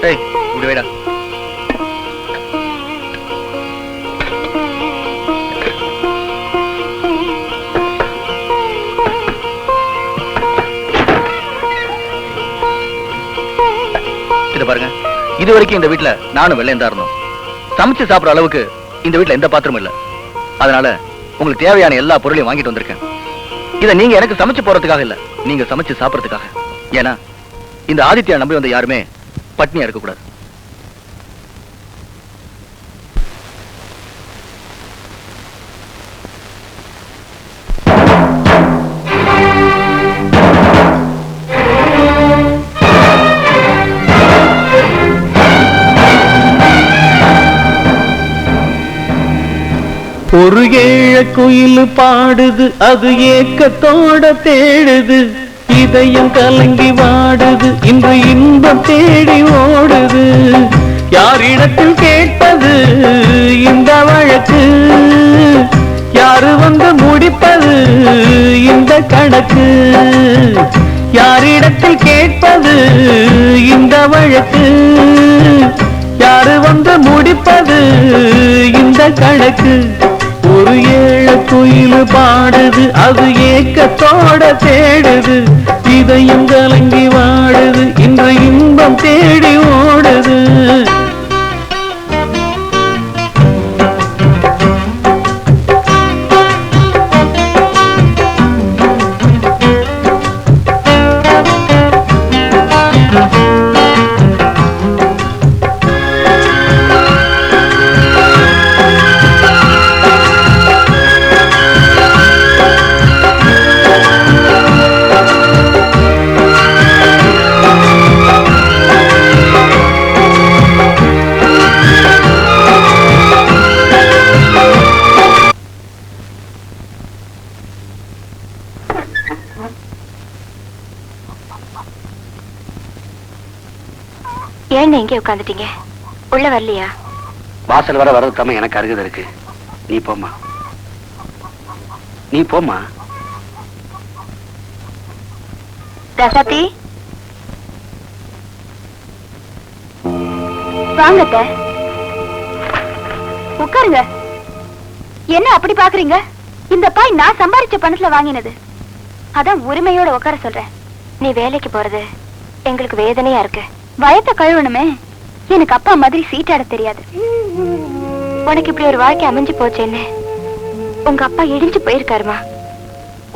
இப்படி வேடா. இத பாருங்க, இது வரைக்கும் இந்த வீட்டுல நானும் வெள்ளையன் தான் இருந்தோம். சமைச்சு சாப்பிடுற அளவுக்கு இந்த வீட்டுல எந்த பாத்திரமும் இல்ல. அதனால உங்களுக்கு தேவையான எல்லா பொருளையும் வாங்கிட்டு வந்திருக்கேன். இத நீங்க எனக்கு சமைச்சு போறதுக்காக இல்ல, நீங்க சமைச்சு சாப்பிடறதுக்காக. ஏன்னா இந்த ஆதித்யா நம்பி வந்த யாருமே பட்னியா இருக்க கூடாது. ஒரு ஏழ குயில் பாடுது, அது ஏக்கத்தோட தேடுது, இதயம் கலங்கி வாடுது, இன்று இன்பம் தேடி ஓடுது. யாரிடத்தில் கேட்பது இந்த வழக்கு, யாரு வந்து முடிப்பது இந்த கணக்கு? யாரிடத்தில் கேட்பது இந்த வழக்கு, யாரு வந்து முடிப்பது இந்த கணக்கு? ஒரு ஏழ குயில் பாடுது, அது ஏக்கத்தோட தேடுது, இதயம் கலங்கி வாடுது, இன்று இன்பம் தேடி ஓடுது. ஏன் இங்கே உட்காந்துட்டீங்க? உள்ள வரலையா? வாசல் வர வர்றது தம்ம எனக்கு அருகதை இருக்கு. நீ போமா, நீ போமா. ரசாத்தி வாங்க. உட்காருங்க. என்ன அப்படி பாக்குறீங்க? இந்த பாய் நான் சம்பாதிச்ச பணத்துல வாங்கினது. அதான் உரிமையோட உட்கார சொல்றேன். நீ வேலைக்கு போறது எங்களுக்கு வேதனையா இருக்கு. வயத்தை கழுவணுமே. எனக்கு அப்பா மாதிரி சீட்டாட தெரியாது. உனக்கு இப்படி ஒரு வாழ்க்கை அமைஞ்சு போச்சேன்னு உங்க அப்பா இடிஞ்சு போயிருக்காருமா.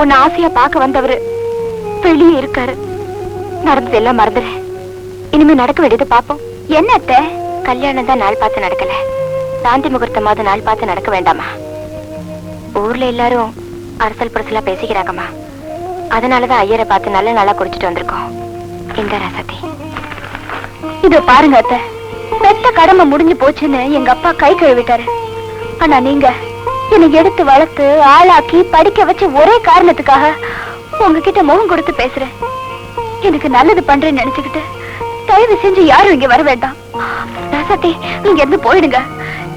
உன்னை ஆசையா பார்க்க வந்தவரு வெளியே இருக்காரு. நடந்தது எல்லாம் மறந்துடு. இனிமே நடக்க வேண்டியது பாப்போம். என்னத்த கல்யாணம் தான் நாள் பார்த்து நடக்கல, சாந்தி முகூர்த்தமாவது நாள் பார்த்து நடக்க வேண்டாமா? ஊர்ல எல்லாரும் அரசல் புரசலா பேசிக்கிறாங்கம்மா. அதனாலதான் ஐயரை பார்த்து நல்ல நாளா குடிச்சிட்டு வந்திருக்கோம். இந்த ரசத்தை இதோ பாருங்க அத்தை, பெத்த கடமை முடிஞ்சு போச்சுன்னு எங்க அப்பா கை கழுவிட்டாரு. ஆனா நீங்க என்னை எடுத்து வளர்த்து ஆளாக்கி படிக்க வச்சு ஒரே காரணத்துக்காக உங்ககிட்ட முகம் கொடுத்து பேசுறேன். எனக்கு நல்லது பண்றேன்னு நினைச்சுக்கிட்டு தயவு செஞ்சு யாரும் இங்க வர வேண்டாம். ரசத்தை நீங்க இருந்து போயிடுங்க.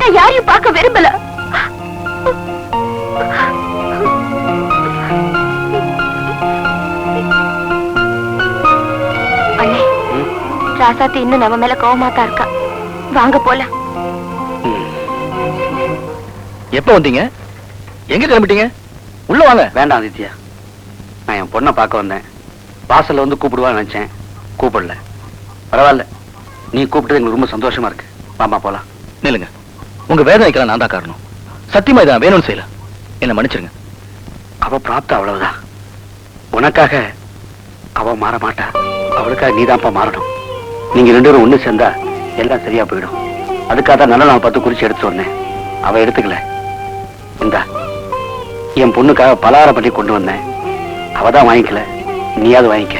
நான் யாரையும் பார்க்க விரும்பல. அண்ணே, ராசாத்தி இன்னும் நம்ம மேல கோவமாத்தான் இருக்கா. வாங்க போலாம். எப்ப வந்தீங்க? எங்க கிளம்பிட்டீங்க? உள்ள வாங்க. வேண்டாம் ஆதித்யா, நான் என் பொண்ணை பார்க்க வந்தேன். வாசல்ல வந்து கூப்பிடுவான்னு நினைச்சேன், கூப்பிடல. பரவாயில்ல, நீ கூப்பிட்டது எனக்கு ரொம்ப சந்தோஷமா இருக்கு. வாமா போலாம். நில்லுங்க, உங்க வேதனைக்கெல்லாம் நான் தான் காரணம். சத்தியமா இதான் வேணும்னு செய்யல. என்ன மன்னிச்சிருங்க. அவ பிராப்தம் அவ்வளவுதான். உனக்காக அவ மாற மாட்டா. அவளுக்காக நீதான்ப்பா மாறணும். நீங்க ரெண்டு பேரும் ஒண்ணு சேர்ந்தா எல்லாம் சரியா போயிடும். அதுக்காக தான் நல்ல நான் பார்த்து குறிச்சு எடுத்து சொன்னேன். அவ எடுத்துக்கல. இந்தா என் பொண்ணுக்காக பலகாரம் பண்ணி கொண்டு வந்தேன். அவதான் வாங்கிக்கல, நீயாவது வாங்கிக்க.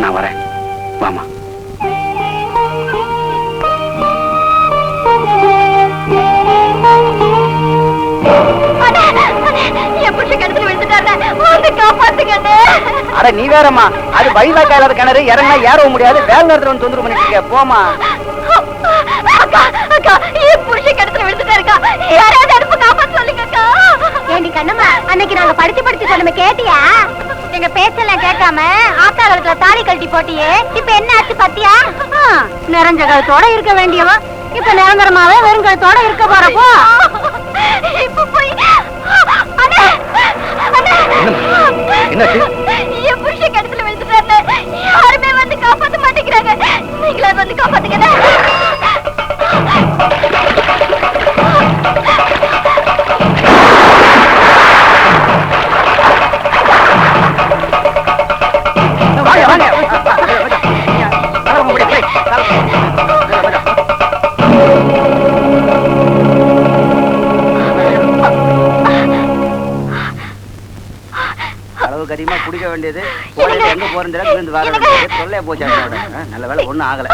நான் வரேன், வாமா. அட நீ வேறம்மா, அது வயலா காலாத கிணறு, இறங்கினா ஏறவும் முடியாது. வேலை நேரத்துல வந்து தொந்தரவு பண்ணிட்டு போமா. ஏண்டி கண்ணம்மா, அன்னைக்கு நாங்க படிச்சு சொன்னமே கேட்டியா? எங்க பேச்செல்லாம் கேட்காம ஆத்தாளத்துல தாலி கழட்டி போட்டியே, இப்ப என்ன ஆச்சு பாத்தியா? நிறைஞ்ச கழுத்தோட இருக்க வேண்டியவா இப்ப நிரந்தரமாவே வெறும் கழுத்தோட இருக்க போறப்போ இப்ப போய் என் புருஷன் கிணத்துல விழுந்துட்டாரு. யாருமே வந்து காப்பாத்த மாட்டேங்கிறாங்க. நீங்களே வந்து காப்பாத்துங்க. அளவுக்கு அதிகமா குடிக்க வேண்டியது, எங்க போறது வர வேண்டியது, சொல்ல போச்சு. நல்ல வேலை ஒண்ணும் ஆகல.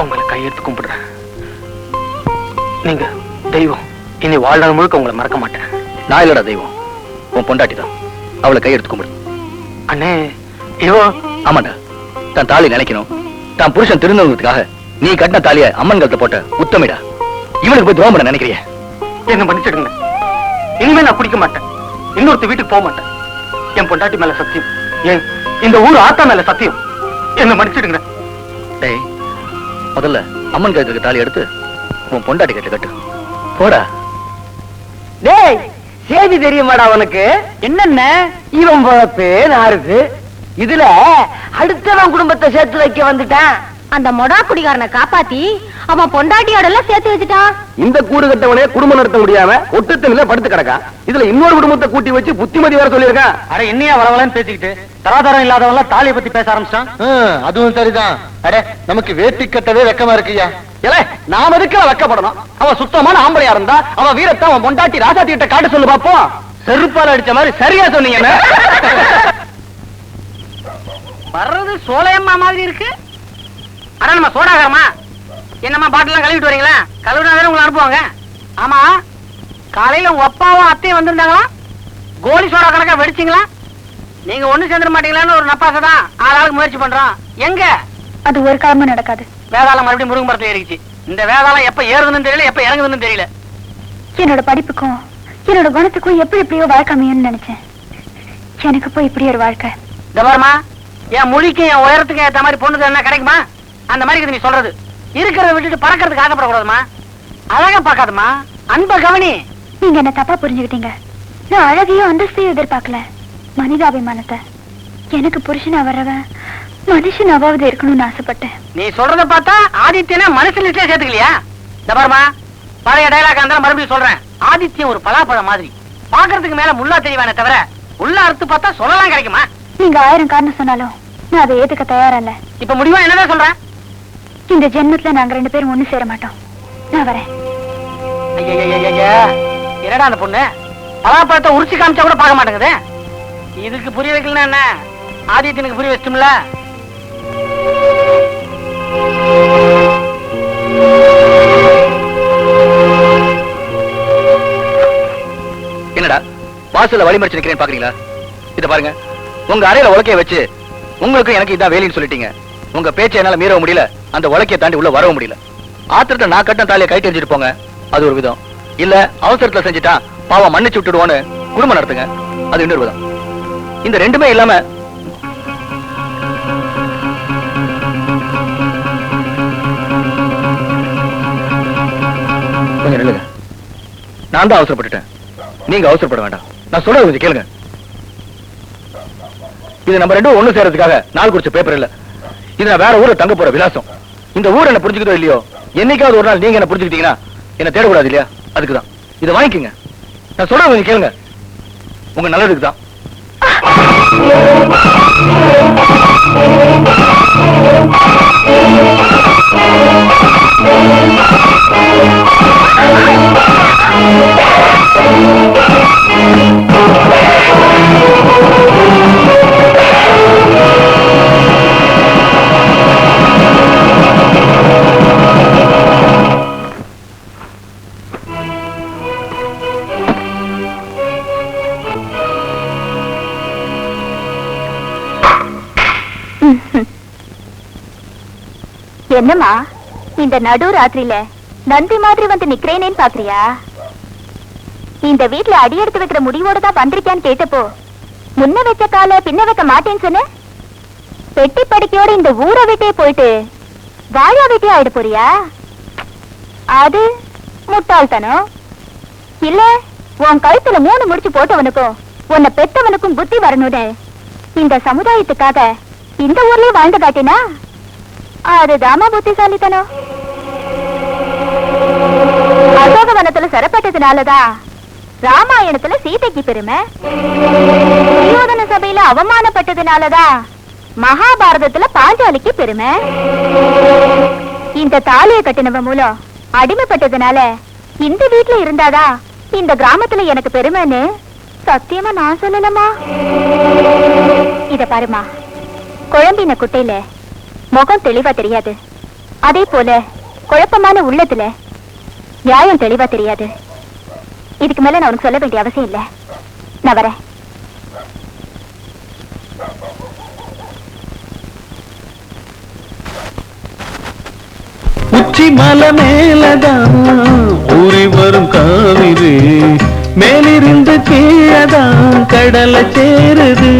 உங்களை கையெடுத்து கும்பிடுறேன். நீங்க தெய்வம். இனி வாழ்நாள் முழுக்க உங்களை மறக்க மாட்டேன். நான் இல்லடா தெய்வம், உன் பொண்டாட்டி தான். அவளை கையெடுத்து கும்பிடு. அண்ணே, ஐயோ. ஆமாண்டா, தான் தாலி நினைக்கணும். தான் புருஷன் திருந்ததுக்காக நீ கட்டின தாலிய அம்மன் கழுத்தை போட்ட உத்தமிடா. இவனுக்கு போய் துரோகம் பண்ண நினைக்கிறிய? என்ன மன்னிச்சிடுங்க. இனிமே நான் குடிக்க மாட்டேன். இன்னொருத்த வீட்டுக்கு போக மாட்டேன். என் பொண்டாட்டி மேல சத்தியம். ஏன் இந்த ஊர் ஆத்தா மேல சத்தியம். என்ன மன்னிச்சிடுங்க. டேய், முதல்ல அம்மன் கழுத்துக்கு தாலி எடுத்து உன் பொண்டாட்டி கட்டு கட்டு போடா. டேய், சேதி தெரியுமாடா உனக்கு? என்னென்ன இவன் பொழப்பு நாருது. இதுல அடுத்தவன் குடும்பத்தை சேர்த்து வைக்க வந்துட்டான். அந்த மொடா குடிகாரனை காப்பாத்தி அவன் பொண்டாட்டியோட எல்லாம் சேர்த்து வச்சுட்டான். இந்த கூடு கட்டவனே குடும்பம் நடத்த முடியாம ஒட்டுத்தனில படுத்து கிடக்கா. இதுல இன்னொரு குடும்பத்தை கூட்டி வச்சு புத்திமதி வேற சொல்லியிருக்கான். அட என்னையா வளவலன்னு பேசிக்கிட்டு தராதாரம் இல்லாதவன் தாலியை பத்தி பேச ஆரம்பிச்சான். அதுவும் சரிதான். அட நமக்கு வேட்டி கட்டவே வெக்கமா இருக்குயா. நாம இருக்கிற வெக்கப்படணும். அவன் சுத்தமான ஆம்பளையா இருந்தா அவன் வீரத்தை அவன் பொண்டாட்டி ராசாத்தி கிட்ட காட்ட சொல்லு பாப்போம். செருப்பால அடிச்ச மாதிரி சரியா சொன்னீங்க. வர்றது சோலையம்மா மாதிரி இருக்கு. அட நம்ம சோடாகரமா என்னம்மா பாட்டிலாம் கழுவிட்டு வரீங்களா? கழுவினா வேற உங்களை அனுப்புவாங்க. ஆமா, காலையில உங்க அப்பாவும் அத்தையும் வந்திருந்தாங்களா? கோலி சோடா கணக்கா வெடிச்சிங்களா? நீங்க ஒண்ணு சேர்ந்துட மாட்டீங்களான்னு ஒரு நப்பாசை தான் ஆளாளுக்கு முயற்சி பண்றோம். எங்க அது ஒரு காலமும் நடக்காது. வேதாளம் மறுபடியும் முருங்க மரத்துல ஏறிச்சு. இந்த வேதாளம் எப்ப ஏறுதுன்னு தெரியல, எப்ப இறங்குதுன்னு தெரியல. என்னோட படிப்புக்கும் என்னோட குணத்துக்கும் எப்படி எப்படியோ வாழ்க்கைமையும்னு நினைச்சேன். எனக்கு போய் இப்படி ஒரு வாழ்க்கை. இந்த பாருமா, என் மொழிக்கு என் உயரத்துக்கு ஏற்ற மாதிரி பொண்ணு என்ன கிடைக்குமா? அந்த மாதிரி நீ சொல்றது இருக்கிறத விட்டுட்டு பறக்கிறதுக்கு ஆசைப்படக்கூடாதுமா. அழகா பார்க்காதுமா, அன்ப கவனி. நீங்க என்ன தப்பா புரிஞ்சுக்கிட்டீங்க. நான் அழகையும் அந்தஸ்தையும் எதிர்பார்க்கல, மனிதாபிமானத்தை. எனக்கு புருஷனா வர்றவன் மனுஷனாவது இருக்கணும்னு ஆசைப்பட்டேன். நீ சொல்றத பார்த்தா ஆதித்யனை மனசு லிஸ்டே சேர்த்துக்கலையா? இந்த பாருமா, பழைய டைலாக் இருந்தாலும் மறுபடியும் சொல்றேன். ஆதித்யம் ஒரு பலாப்பழம் மாதிரி, பாக்குறதுக்கு மேல முள்ளா தெரியவானே தவிர உள்ள அறுத்து பார்த்தா சொல்லலாம் கிடைக்குமா? நீங்க 1000 காரணம் சொன்னாலும் நான் அதை ஏத்துக்க தயாரா இல்ல. இப்ப முடிவா என்னதான் சொல்றேன்? இந்த ஜென்மத்துல நாங்க 2 பேரும் ஒண்ணு சேர மாட்டோம். நான் வரேன். என்னடா அந்த பொண்ணு பலாப்பழத்தை உரிச்சு காமிச்சா கூட பார்க்க மாட்டேங்குது. இதுக்கு புரிய வைக்கலன்னா என்ன, ஆதித்யனுக்கு புரிய வச்சும்ல. என்னடா வாசல்ல வழிமறிச்சு நிக்கிறேன்னு பாக்குறீங்களா? இத பாருங்க, உங்க அறையில உலக்கைய வச்சு உங்களுக்கு எனக்கு இதான் வேலைன்னு சொல்லிட்டீங்க. உங்க பேச்சை என்னால மீறவும் முடியல, அந்த உலக்கைய தாண்டி உள்ள வரவும் முடியல. ஆத்திரத்தை நான் கட்டின தாலியை கை தெரிஞ்சிட்டு போங்க, அது ஒரு விதம். இல்ல அவசரத்துல செஞ்சுட்டா பாவம் மன்னிச்சு விட்டுடுவோன்னு குடும்பம் நடத்துங்க, அது இன்னொரு விதம். இந்த ரெண்டுமே இல்லாம கொஞ்சம் நில்லுங்க. நான் தான் அவசரப்பட்டுட்டேன், நீங்க அவசரப்பட வேண்டாம். நான் சொல்றது கொஞ்சம் கேளுங்க. இது நம்ம ரெண்டும் ஒண்ணு சேர்றதுக்காக நாள் குறிச்ச பேப்பர் இல்ல. இது நான் வேற ஊர்ல தங்க போற விலாசம். இந்த ஊர் என்ன புரிஞ்சுக்கிட்டோ இல்லையோ, என்னைக்காவது ஒரு நாள் நீங்க என்ன புரிஞ்சுக்கிட்டீங்கன்னா என்ன தேடக்கூடாது இல்லையா? அதுக்குதான் இதை வாங்கிக்கங்க. நான் சொல்றது கொஞ்சம் கேளுங்க, உங்க நல்லதுக்கு தான். என்னம்மா இந்த நடு ராத்திரியில நந்தி மாதிரி வந்து நிக்கிறேனேன்னு பாக்குறியா? இந்த வீட்டுல அடி எடுத்து வைக்கிற முடிவோட தான் வந்திருக்கியான்னு கேட்டப்போ முன்ன வச்ச கால பின்ன வைக்க மாட்டேன்னு சொன்ன. பெட்டி படிக்கையோட இந்த ஊரை விட்டே போயிட்டு வாழா வீட்டே ஆயிட போறியா? அது முட்டாள்தனம் இல்ல. உன் கழுத்துல 3 முடிச்சு போட்டவனுக்கும் உன்னை பெத்தவனுக்கும் புத்தி வரணும்னு இந்த சமுதாயத்துக்காக இந்த ஊர்லயே வாழ்ந்து காட்டினா அதுதாமா புத்திசாலித்தனம். அசோகவனத்துல சிறப்பட்டதுனாலதான் ராமாயணத்துல சீதைக்கு பெருமை, துரியோதன சபையில அவமானப்பட்டதுனாலதான் மகாபாரதத்துல பாஞ்சாலிக்கு பெருமை. இந்த தாலியை கட்டினவ மூலம் அடிமைப்பட்டதுனால இந்த வீட்டுல இருந்தாதா இந்த கிராமத்துல எனக்கு பெருமைன்னு சத்தியமா நான் சொல்லலமா. இத பாருமா, குழம்பின குட்டையில முகம் தெளிவா தெரியாது, அதே போல குழப்பமான உள்ளத்துல நியாயம் தெளிவா தெரியாது. இதுக்கு மேல நான் உனக்கு சொல்ல வேண்டிய அவசியம் இல்ல. நான் வரேன். உச்சி மலை மேலதான் ஊறி வரும் காவிரி, மேலிருந்து கீழதான் கடலை சேருது.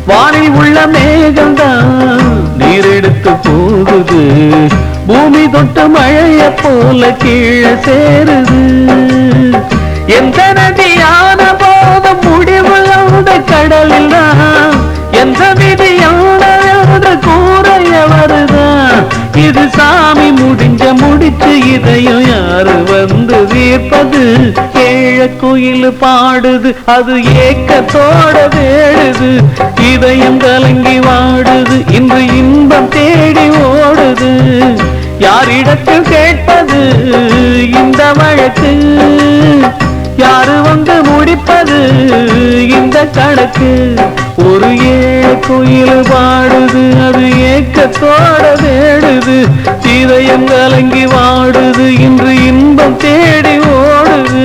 வானில் உள்ள மேகம்தான் நீரெடுத்து போகுது, பூமி தொட்டு மழைய போல கீழே சேருது. எந்த நதியான போதும் முடிவு அந்த கடலில் தான், எந்த விதியான கூறைய வருதான். இது சாமி முடிச்சு இதையும் யாரு வந்து தீர்ப்பது? ஏழ குயில் பாடுது, அது ஏக்கத்தோட வேடுது, இதயம் கலங்கி வாடுது, இன்று இன்பம் தேடி ஓடுது. யாரிடத்தில் கேட்பது இந்த வழக்கு? யாரு வந்து முடிப்பது இந்த கணக்கு? ஒரு ஏழ குயில் பாடுது, அது ஏக்கத்தோட தேடுது, இதயம் கலங்கி வாடுது, இன்று இன்பம் தேடி ஓடுது.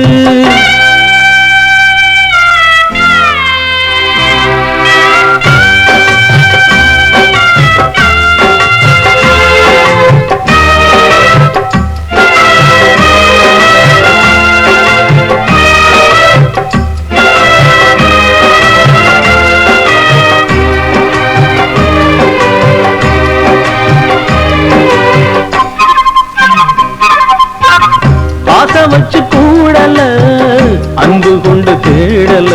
வச்சு கூடல, அன்பு கொண்டு தேடல,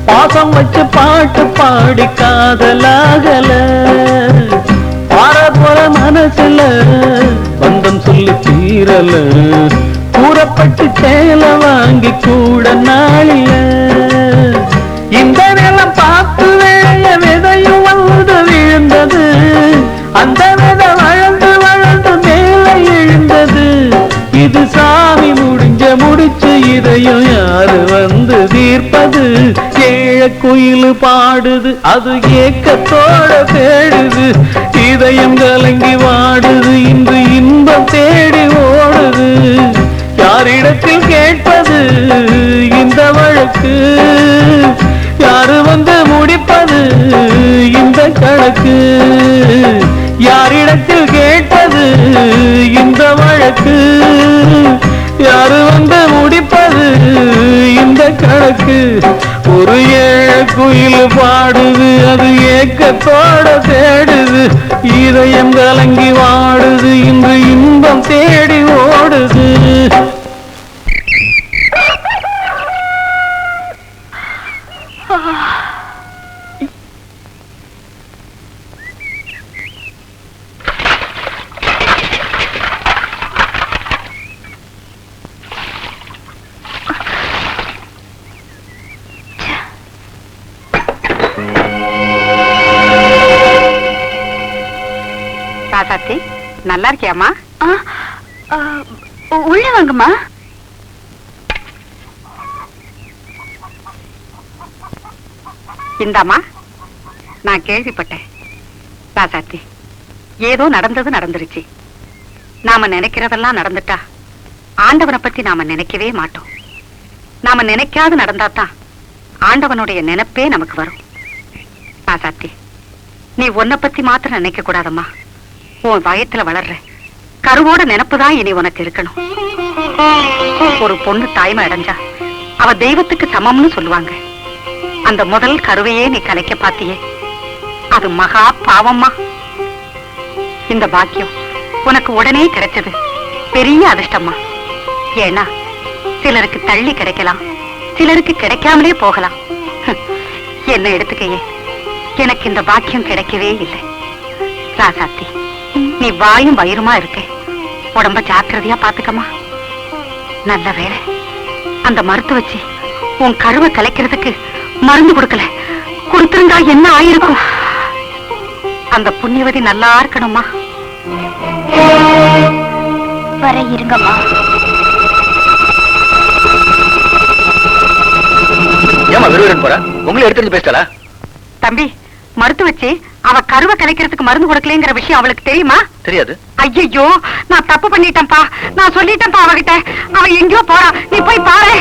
பாசம் வச்சு பாட்டு பாடி காதலாகல. பாரபுற மனசுல பந்தம் சொல்லி தீரல, கூறப்பட்டு சேல வாங்கி கூட நாளில. இந்த நிலம் பார்த்து வேளைய விதையும் வந்து விழுந்தது, அந்த விதை வளர்ந்து வளர்ந்து மேலே எழுந்தது. இது சாமி முடிச்சு இதையும் யாரு வந்து தீர்ப்பது? ஏழ குயில் பாடுது, அது ஏக்கத்தோட தேடுது, இதயம் கலங்கி வாடுது, இன்று இன்பம் தேடி ஓடுது. யாரிடத்தில் கேட்பது இந்த வழக்கு? யாரு வந்து முடிப்பது இந்த கணக்கு? யாரிடத்தில் கேட்பது இந்த வழக்கு? யாரு வந்து முடிப்பது இந்த கணக்கு? ஒரு ஏழ குயில் பாடுது, அது ஏக்கத்தோட தேடுது, இதயம் கலங்கி வாடுது, இன்று இன்பம் தேடி ஓடுது. ராசாத்தி, நல்லா இருக்கியாமா? உள்ள வாங்கம்மா. இந்தாமா, நான் கேள்விப்பட்டேன். ராசாத்தி, ஏதோ நடந்தது நடந்துருச்சு. நாம நினைக்கிறதெல்லாம் நடந்துட்டா ஆண்டவனை பத்தி நாம நினைக்கவே மாட்டோம். நாம நினைக்காது நடந்தாதான் ஆண்டவனுடைய நினைப்பே நமக்கு வரும். ராசாத்தி, நீ உன்னை பத்தி மாத்திரம் நினைக்க கூடாதம்மா, உன் வயத்துல வளர்ற கருவோட நினைப்புதான் இனி உனக்கு இருக்கணும். ஒரு பொண்ணு தாய்மை அடைஞ்சா அவ தெய்வத்துக்கு சமம்னு சொல்லுவாங்க. அந்த முதல் கருவையே நீ கலைக்க பாத்தியே, அது மகா பாவம்மா. இந்த பாக்கியம் உனக்கு உடனே கிடைச்சது பெரிய அதிர்ஷ்டம்மா. ஏன்னா சிலருக்கு தள்ளி கிடைக்கலாம், சிலருக்கு கிடைக்காமலே போகலாம். என்ன எடுத்துக்கையே, எனக்கு இந்த பாக்கியம் கிடைக்கவே இல்லை. ராசாத்தி, நீ வாயும் வயிறுமா இருக்க, உடம்ப ஜாக்கிரதையா பாத்துக்கமா. நல்ல வேலை, அந்த மருத்துவ வச்சு உன் கருவை கலைக்கிறதுக்கு மருந்து கொடுக்கல. கொடுத்திருந்தா என்ன ஆயிருக்கும்? அந்த புண்ணியவதி நல்லா இருக்கணுமா. வர இருங்கம்மா. ஏமா விருவரன் போற? உங்களை எடுத்து பேசல தம்பி, மருத்துவ வச்சு அவ கருவை கலைக்கிறதுக்கு மருந்து கொடுக்கலங்கிற விஷயம் அவளுக்கு தெரியுமா? தெரியாது. ஐயோ, நான் தப்பு பண்ணிட்டேன்ப்பா. நான் சொல்லிட்டேன்ப்பா அவகிட்ட. அவ எங்கேயோ போறா, நீ போய் பாரு.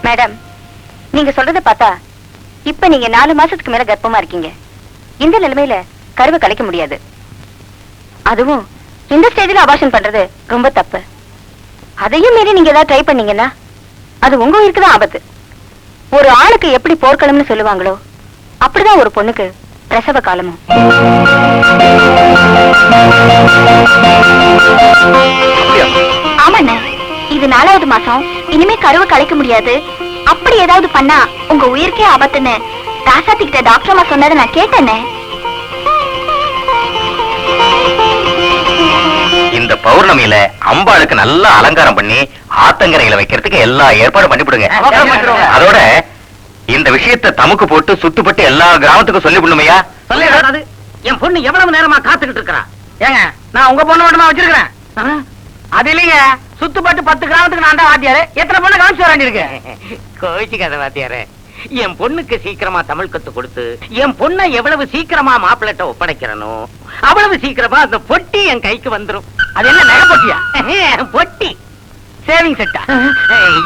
மேடம், நீங்க சொல்றத பார்த்தா இப்ப நீங்க 4 மாசத்துக்கு மேல கர்ப்பமா இருக்கீங்க. இந்த நிலைமையில கருவை கலைக்க முடியாது. அதுவும் இந்த ஸ்டேஜ்ல அபார்ஷன் பண்றது ரொம்ப தப்பு. அதையும் மீறி நீங்க ஏதாவது ட்ரை பண்ணீங்கன்னா அது உங்க உயிருக்கு தான் ஆபத்து. ஒரு ஆளுக்கு எப்படி போர்க்களம்னு சொல்லுவாங்களோ அப்படிதான் ஒரு பொண்ணுக்கு பிரசவ காலமும். ஆமாண்ணே, இது 4வது மாசம். இனிமே கருவை கலைக்க முடியாது. அப்படி ஏதாவது பண்ணா உங்க உயிருக்கே ஆபத்துன்னு ராசாத்தி கிட்ட டாக்டர் அம்மா சொன்னதை நான் கேட்டேனே. இந்த பௌர்ணமியில அம்பாளுக்கு நல்லா அலங்காரம் பண்ணி ஆத்தங்கரையில வைக்கிறதுக்கு எல்லா ஏற்பாடும் பண்ணிவிடுங்க. அதோட இந்த விஷயத்தை தமுக்கு போட்டு சுத்துப்பட்டு எல்லா கிராமத்துக்கும் சொல்லி விடணுமையா? சொல்லிடாது. என் பொண்ணு எவ்வளவு நேரமா காத்துக்கிட்டு இருக்கா? ஏங்க, நான் உங்க பொண்ணு மட்டுமா வச்சிருக்கிறேன். அது இல்லைங்க, சுத்துப்பட்டு 10 கிராமத்துக்கு நான் தான் வாத்தியாரு. எத்தனை பொண்ணு காமிச்சு வர வேண்டியிருக்கு? கோவிச்சுக்காத வாத்தியாரே, என் பொண்ணுக்கு சீக்கிரமா தமிழ் கத்து கொடுத்து என் பொண்ணை எவ்வளவு சீக்கிரமா மாப்பிள்ளட்ட ஒப்படைக்கிறனோ அவ்வளவு சீக்கிரமா அந்த பொட்டி என் கைக்கு வந்துரும். அது என்ன நகை பொட்டியா? பொட்டி சேவிங் செட்டா?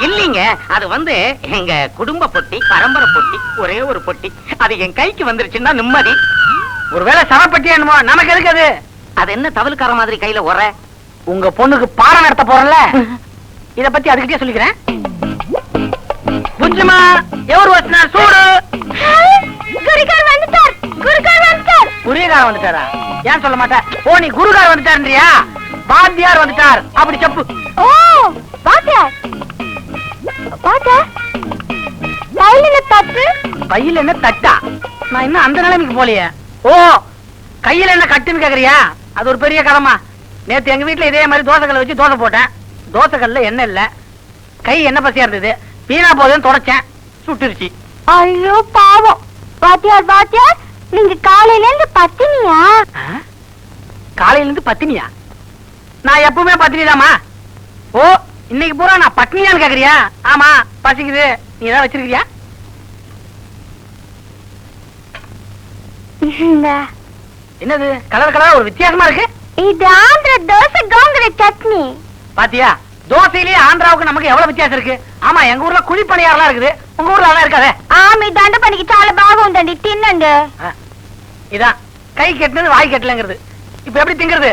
இல்லீங்க, அது வந்து எங்க குடும்ப பொட்டி, பரம்பரை பொட்டி, ஒரே ஒரு பொட்டி. அது என் கைக்கு வந்துருச்சுன்னா நிம்மதி. ஒருவேளை சவப்பட்டியா என்னமோ? நமக்கு எதுக்கு அது? அது என்ன தவளுக்கார மாதிரி கையில ஒர? உங்க பொண்ணுக்கு பாடம் நடத்த போறல, இத பத்தி அதுக்கிட்டே சொல்லிக்கிறேன். புஞ்சுமா, எவர் வச்சனா சூடு. குருகார் வந்துட்டார், குருகார் வந்துட்டார். குருகார் வந்துட்டாரா? ஏன் சொல்ல மாட்டேன்? ஓ, நீ குருகார் வந்துட்டாருன்றியா? வாத்தியார் வந்துட்டார் அப்படி செப்பு. ஓ, வாத்தியார். வாத்தியார், கையில தட்டு. கையில என்ன தட்டா? நான் இன்னும் அந்த நிலைமைக்கு போலையே. ஓ, கையில என்ன கட்டுன்னு கேக்குறியா? அது ஒரு பெரிய கதமா. நேத்து எங்க வீட்டுல இதே மாதிரி தோசைக்கல்ல வச்சு தோசை போட்டேன். தோசைக்கல்ல எண்ணெய் இல்ல, கை என்ன பசியா இருந்தது. வீணா போதுன்னு தொடச்சேன், சுட்டுருச்சு. ஐயோ பாவம். வாத்தியார், வாத்தியார், நீங்க காலையில இருந்து பத்தினியா? காலையில இருந்து பத்தினியா? நான் எப்பவுமே பத்தினிதாமா. ஓ, இன்னைக்கு பூரா நான் பட்னியான்னு கேக்குறியா? ஆமா, பசிக்குது. நீ ஏதாவது வச்சிருக்கியா? என்னது கலர் கலரா ஒரு வித்தியாசமா இருக்கு? இது ஆந்திர தோசை கோங்கர சட்னி. பாத்தியா, தோசையிலேயே ஆந்திராவுக்கு நமக்கு எவ்வளவு வித்தியாசம் இருக்கு. ஆமா, எங்க ஊர்ல குழிப்பணியாரெல்லாம் இருக்குது, உங்க ஊர்ல அதெல்லாம் இருக்காதே. ஆமி தண்ட பண்ணிக்கு சால பாகம் தண்டி தின்னுங்க. இதான் கை கெட்டினது வாய் கெட்டலங்கிறது. இப்ப எப்படி திங்கிறது?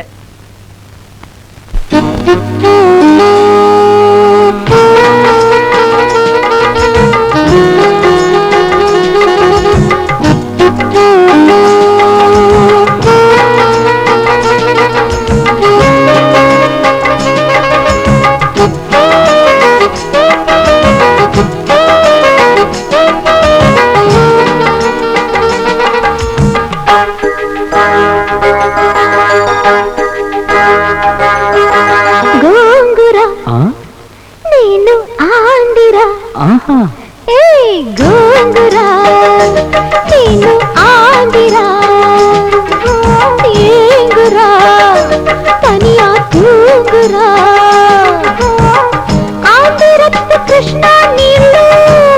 கிருஷ்ணா நீலு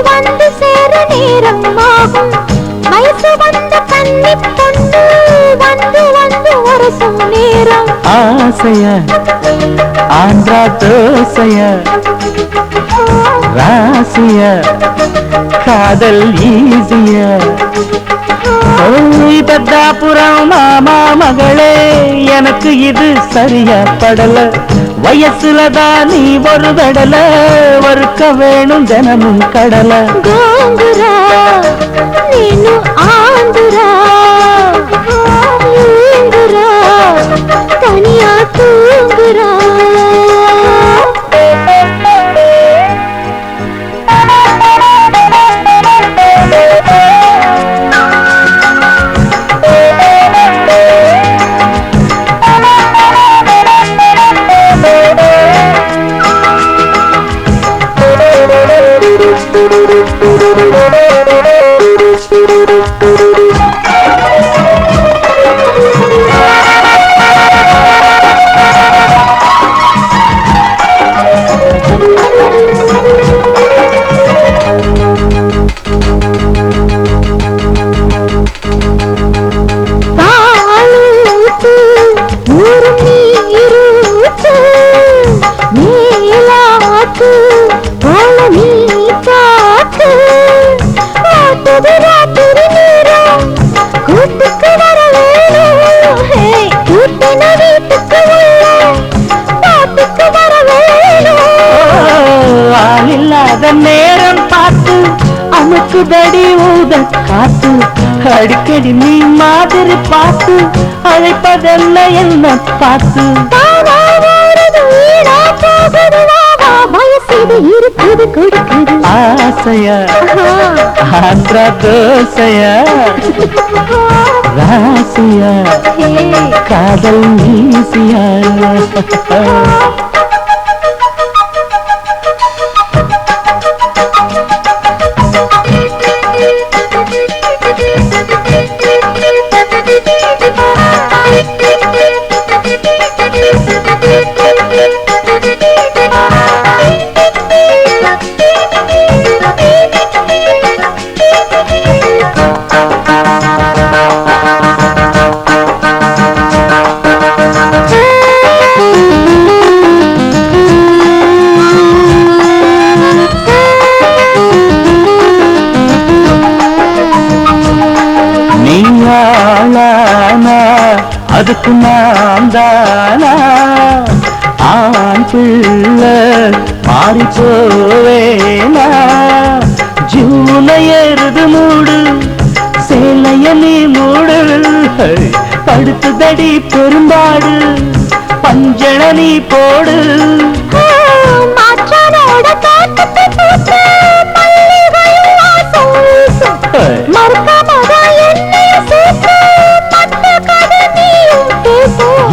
வந்து சேர நேரம் ஆகும். வயசு வந்த கன்னி பொண்ணு வந்து வந்து ஒரு நேரம் ஆசைய ஆந்திரா தோசைய ராசிய காதல் ஈசிய பெத்தாபுரம் மாமா மகளே எனக்கு இது சரியா படல வயசுலதான் நீ ஒரு தடல வறுக்க வேணும் தினமும் கடல గోంగురా నేను ఆందురా ఊంగురా తనియా తూంగురా நேரம் பார்த்து அமுக்கு தடி ஊத காத்து அடிக்கடி நீ மாதிரி பார்த்து அழைப்பதல்ல என்ன பார்த்து இருக்குது கொடுக்குது ஆசையா ஆந்திரா தோசையா ராசியா காதல் நீசியா அதுக்கு நான் தானா ஆண் பிள்ளை மாறி போவேனா ஜூலை எருது மூடு சேலைய நீ மூடு படுத்துதடி பெரும்பாடு பஞ்சள நீ போடு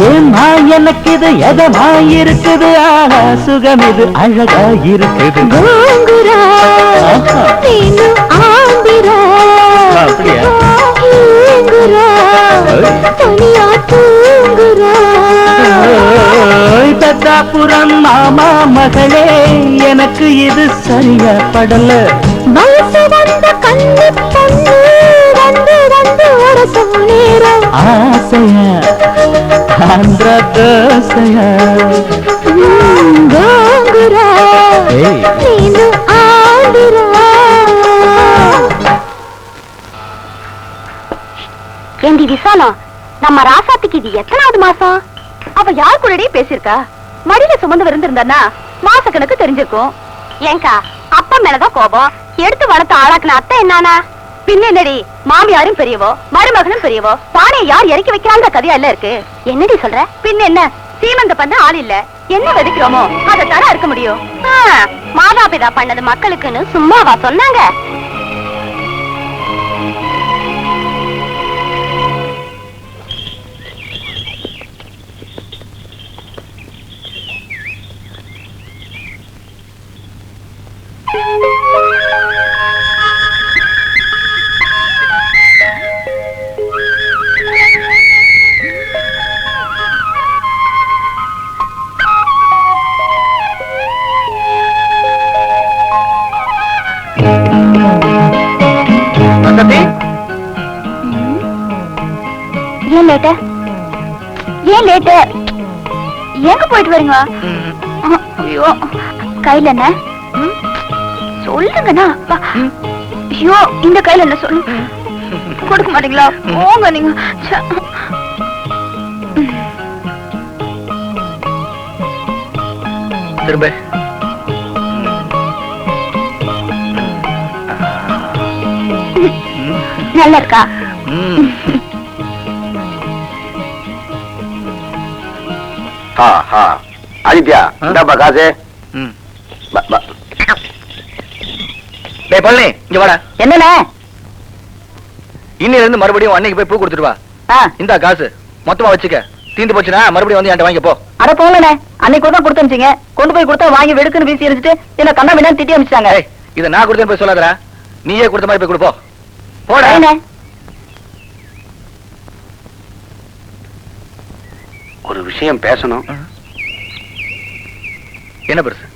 ஏமா எனக்கு இது எதமாயிருக்குது ஆனா சுகம் இது அழகா இருக்குது அப்படியா பெத்தாபுரம் மாமா மகளே எனக்கு இது சரியா படல வயசு வந்த கண்ணி பொண்ணு வந்து வந்து ஒரு நேரம் ஆசையா ஆந்திரா தோசையா గోంగురా నేను ఆందురా ஏண்டி விசாலம் நம்ம ராசாத்திக்கு இது எத்தனாவது மாசம்? அவ யார் கூடயே பேசிருக்கா? மடியில சுமந்து விருந்திருந்தானா மாச கணக்கு தெரிஞ்சிருக்கும். ஏங்கா அப்பா மேலதான் கோபம். எடுத்து வளர்த்து ஆளாக்குன அத்தை என்னானா? பின்ன என்னடி மாமியாரும் பெரியவோ மருமகனும் பெரியவோ பானையை யார் இறக்கி வைக்கிறாங்க கதையா இல்ல இருக்கு. என்னடி சொல்ற? பின்ன என்ன சீமந்த பண்ண ஆள் இல்ல, என்ன வெதுக்கிறோமோ அதை தர இருக்க முடியும். மாதாபிதா பண்ணது மக்களுக்குன்னு சும்மாவா சொன்னாங்க? ஏன் லேட்டு? ஏன் லேட்டு? எங்க போயிட்டு வரீங்க? ஐயோ, கையில என்ன? சொல்லுங்கண்ணா. ஐயோ, இந்த கையில என்ன சொல்லு? கொடுக்க மாட்டீங்களா? போங்க நீங்க. திரும்ப நல்லா இருக்கா? ஆதித்யா, இந்தாப்பா காசு. டேய் பழனி, இங்க வாடா. என்னண்ணே? இன்னில இருந்து மறுபடியும் அன்னைக்கு போய் பூ கொடுத்துட்டு வா. இந்தா காசு மொத்தமா வச்சுக்க. தீந்து போச்சுன்னா மறுபடியும் வந்து என்கிட்ட வாங்கி போ. அட போங்கண்ணே, அன்னைக்கு தான் கொடுத்து அனுப்பிச்சீங்க. கொண்டு போய் கொடுத்தா வாங்கி வெடுக்குன்னு வீசி எரிஞ்சிட்டு என்ன கண்ணா வேணா திட்டி அனுப்பிச்சாங்க. இதை நான் கொடுத்தேன்னு போய் சொல்லாதடா. நீயே கொடுத்த மாதிரி போய் கொடுப்போம். போடா. ஒரு விஷயம் பேசணும். என்ன பெருசு?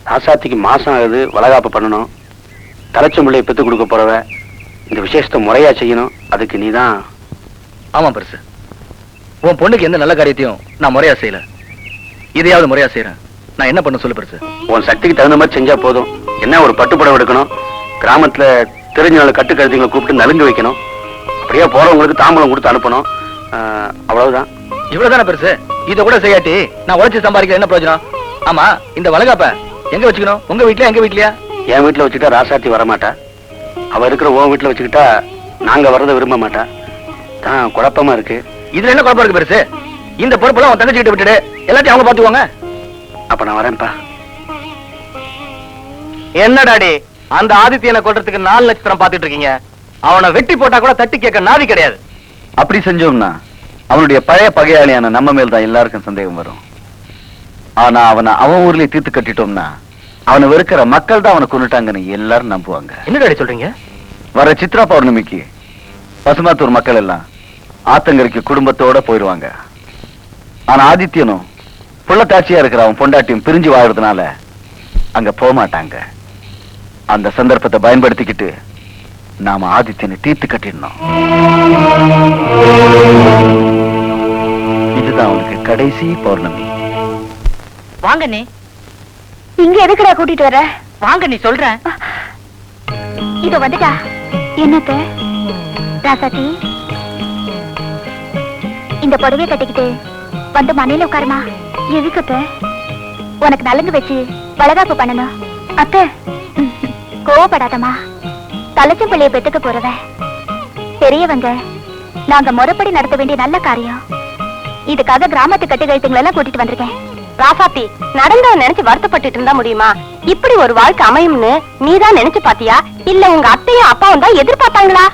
ராசாத்திக்கு மாசம் ஆகுது, வளகாப்பு பண்ணணும். தலைச்சம்பிள்ளையை பெத்து கொடுக்க போறவ இந்த விசேஷத்தை முறையா செய்யணும். அதுக்கு நீதான். ஆமா பெருசு, உன் பொண்ணுக்கு எந்த நல்ல காரியத்தையும் நான் முறையா செய்யல. இதையாவது முறையா செய்யறேன். நான் என்ன பண்ண சொல்லு பெருசு? உன் சக்திக்கு தகுந்த மாதிரி செஞ்சா போதும். என்ன ஒரு பட்டுப்படம் எடுக்கணும், கிராமத்துல தெரிஞ்ச நாள் கட்டு கழுதிங்களை கூப்பிட்டு நலுங்கு வைக்கணும். அப்படியே போறவங்களுக்கு தாம்பலம் கொடுத்து அனுப்பணும். அவ்வளவுதான். இவ்வளவுதானே பெருசு? இதை கூட செய்யாட்டி நான் உழைச்சு சம்பாதிக்க என்ன பிரயோஜனம்? ஆமா, இந்த வளகாப்ப எங்க வச்சுக்கணும்? உங்க வீட்லயா எங்க வீட்லயா? என் வீட்டுல வச்சுக்கிட்டா ராசாத்தி வரமாட்டா. அவ இருக்கிற உன் வீட்டுல வச்சுக்கிட்டா நாங்க வர்றதை விரும்ப மாட்டா. தான் குழப்பமா இருக்கு. இதுல என்ன குழப்பம் இருக்கு பெருசு? இந்த பொறுப்பெல்லாம் அவன் தங்கச்சிக்கிட்ட விட்டுடு, எல்லாத்தையும் அவங்க பாத்துக்குவாங்க. அப்ப நான் வரேன்ப்பா. என்ன டாடி, அந்த ஆதித்யனை கொல்றதுக்கு 4 நட்சத்திரம் பாத்துட்டு இருக்கீங்க. அவனை வெட்டி போட்டா கூட தட்டி கேட்க நாதி கிடையாது. அப்படி செஞ்சோம்னா அவனுடைய பழைய பகையாளியான நம்ம மேல் தான் எல்லாருக்கும் சந்தேகம் வரும். ஆனா அவனை அவன் ஊர்லயே தீர்த்து கட்டிட்டோம்னா அவனை வெறுக்கிற மக்கள் தான் அவனை கொண்டுட்டாங்கன்னு எல்லாரும் நம்புவாங்க. என்ன டாடி சொல்றீங்க? வர சித்ரா பௌர்ணமிக்கு பசுமாத்தூர் மக்கள் எல்லாம் ஆத்தங்கரைக்கு குடும்பத்தோட போயிடுவாங்க. ஆனா ஆதித்யனும் புள்ளத்தாட்சியா இருக்கிற அவன் பொண்டாட்டியும் பிரிஞ்சு வாழறதுனால அங்க போக மாட்டாங்க. அந்த சந்தர்ப்பத்தை பயன்படுத்திக்கிட்டு நாம ஆதித்யனை தீர்த்து கட்டிடணும். இதுதான் அவனுக்கு கடைசி பௌர்ணமி. வாங்க நீ. இங்க எதுக்குடா கூட்டிட்டு வர? வாங்க நீ சொல்றேன். இதோ வந்துட்டா. என்னத்த ராசாத்தி, இந்த புடவைய கட்டிக்கிட்டு வந்து மனையில உட்காருமா. எதுக்கத்த? உனக்கு நலங்கு வச்சு வளகாப்பு பண்ணணும். அத்த கோவப்படாதமா. தலைச்சம்பிள்ளைய பெத்துக்க போறவ பெரியவங்க. நாங்க முறைப்படி நடத்த வேண்டிய நல்ல காரியம். இதுக்காக கிராமத்து கட்டுக்கழுத்துங்களை எல்லாம் கூட்டிட்டு வந்திருக்கேன். ராசாத்தி, நடந்தத நினைச்சு வருத்தப்பட்டு இருந்தா முடியுமா? இப்படி ஒரு வாழ்க்கை அமையும்னு நீதான் நினைச்சு பாத்தியா? இல்ல உங்க அத்தையும் அப்பாவும் தான் எதிர்பார்த்தாங்களா?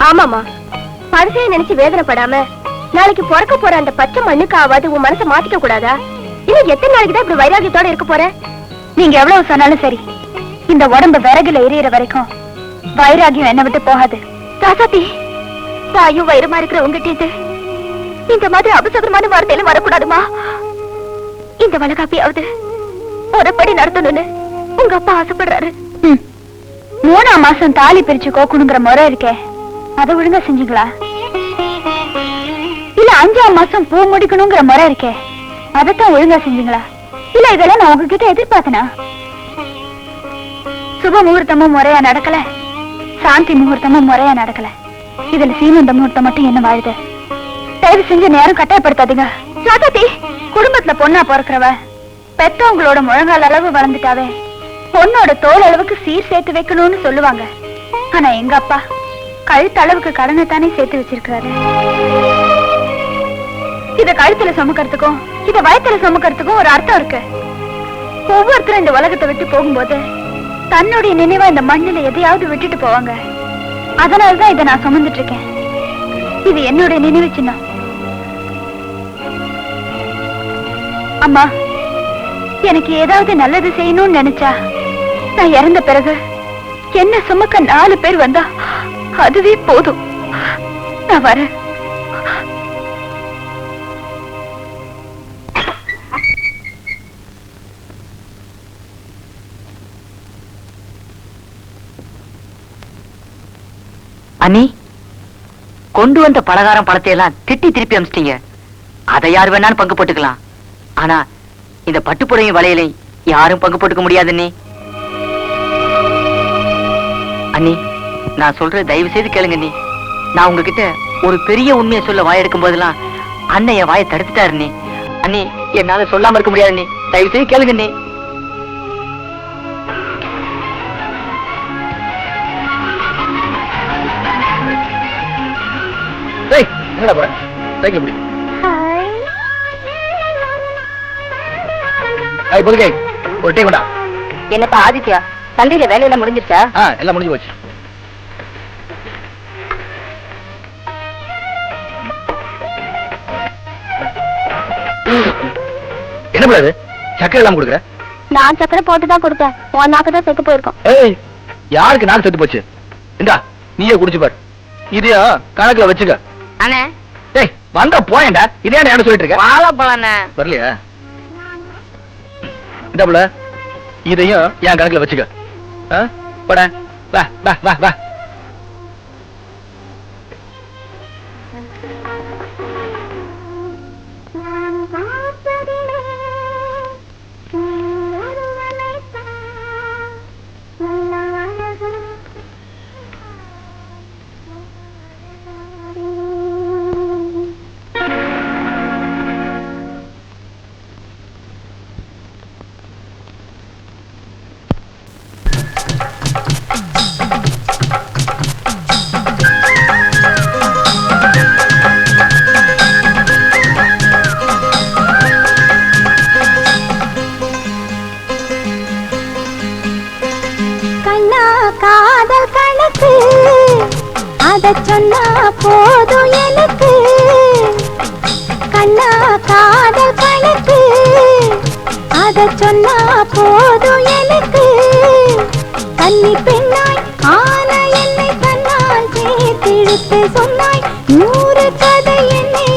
ஆமாமா, பரிசையை நினைச்சு வேதனைப்படாம நாளைக்கு பிறக்க போற அந்த பச்சை மண்ணுக்காவது உன் மனசை மாத்திக்க கூடாதா? இன்னும் எத்தனை நாளைக்கு தான் இப்படி வைராகியத்தோட இருக்க போற? நீங்க எவ்வளவு சொன்னாலும் சரி, இந்த உடம்பு விறகுல எரியற வரைக்கும் வைராகியம் என்ன விட்டு போகாது. ராசாத்தி, தாயும் வயிறுமா இருக்கிற உங்ககிட்ட இந்த மாதிரி அபசகரமான வார்த்தையில வரக்கூடாதுமா. இந்த வளகாப்பியாவது முறைப்படி நடத்தணும்னு உங்க அப்பா ஆசைப்படுறாரு. 3ஆம் மாசம் தாலி பிரிச்சு கோக்கணுங்கிற முறை இருக்கே, அதை ஒழுங்கா செஞ்சீங்களா? இல்ல 5ஆம் மாசம் பூ முடிக்கணுங்கிற முறை இருக்கே, அதைத்தான் ஒழுங்கா செஞ்சீங்களா? இல்ல இதெல்லாம் நான் உங்ககிட்ட எதிர்பார்த்தனா? சுப முகூர்த்தமும் முறையா நடக்கல, சாந்தி முகூர்த்தமும் முறையா நடக்கல. இதுல சீமந்த முகூர்த்தம் மட்டும் என்ன வாழுது? தயவு செஞ்சு நேரம் கட்டாயப்படுத்தாதீங்க. ராசாத்தி, குடும்பத்துல பொண்ணா பிறக்கிறவ பெத்தவங்களோட முழங்கால் அளவு வளர்ந்துட்டாவே பொண்ணோட தோல் அளவுக்கு சீர் சேர்த்து வைக்கணும்னு சொல்லுவாங்க. ஆனா எங்க அப்பா கழுத்து அளவுக்கு கடனை தானே சேர்த்து வச்சிருக்காரு. இத கழுத்துல சுமக்கிறதுக்கும் இத வயத்துல சுமக்கிறதுக்கும் ஒரு அர்த்தம் இருக்கு. ஒவ்வொருத்தரும் இந்த உலகத்தை விட்டு போகும்போது தன்னுடைய நினைவா இந்த மண்ணில எதையாவது விட்டுட்டு போவாங்க. அதனாலதான் இதை நான் சுமந்துட்டு இருக்கேன். இது என்னுடைய நினைவு சின்னம். அம்மா, எனக்கு ஏதாவது நல்லது செய்யணும்னு நினைச்சா நான் இறந்த பிறகு என்ன சுமக்க 4 பேர் வந்தா அதுவே போதும். நான் வரேன். அண்ணி, கொண்டு வந்த பலகாரம் பழத்தை எல்லாம் திட்டி திருப்பி அமிச்சிட்டீங்க. அதை யார் வேணாலும் பங்கு போட்டுக்கலாம். ஆனா இந்த பட்டுப்புடையும் வளையலை யாரும் பங்கு போட்டுக்க முடியாது அண்ணி. அண்ணி, நான் சொல்ற தயவு செய்து கேளுங்க அண்ணி. நான் உங்ககிட்ட ஒரு பெரிய உண்மையை சொல்ல வாய் எடுக்கும் போதெல்லாம் அண்ணன் என் வாயை தடுத்துட்டாரு அண்ணி. அண்ணி, என்னால சொல்லாம இருக்க முடியாது அண்ணி. தயவு செய்து கேளுங்க அண்ணி. என்னடா போற? சைக்கிள் பிடி. புதுகை ஒரு டீ கொண்டா. என்னப்பா ஆதித்யா, சந்தையில வேலையெல்லாம் முடிஞ்சிருச்சா? எல்லாம் முடிஞ்சு போச்சு. என்ன கூடாது? சக்கரை எல்லாம் கொடுக்குற? நான் சக்கரை போட்டுதான் கொடுத்தேன். உன் நாக்கு தான் செத்து போயிருக்கோம். ஏய், யாருக்கு நாக்கு செத்து போச்சு? இந்தா நீயே குடிச்சு பாரு. இதையா கணக்குல வச்சுக்க. அண்ணே டேய் வந்த போயேன்டா. இதே என்ன சொல்லிட்டு இருக்க? வாழைப்பழம் வரலையா? இந்த புள்ள இதையும் என் கணக்குல வச்சுக்க. போட வா வா வா வா. சொன்னா போதும் எனக்கு கண்ணா காதல் கணக்கு. அத சொன்னா போதும் எனக்கு கன்னி பெண்ணாய் ஆன என்னை தன்னால் சேர்த்தெடுத்து சொன்னாய் 100 கதை என்னை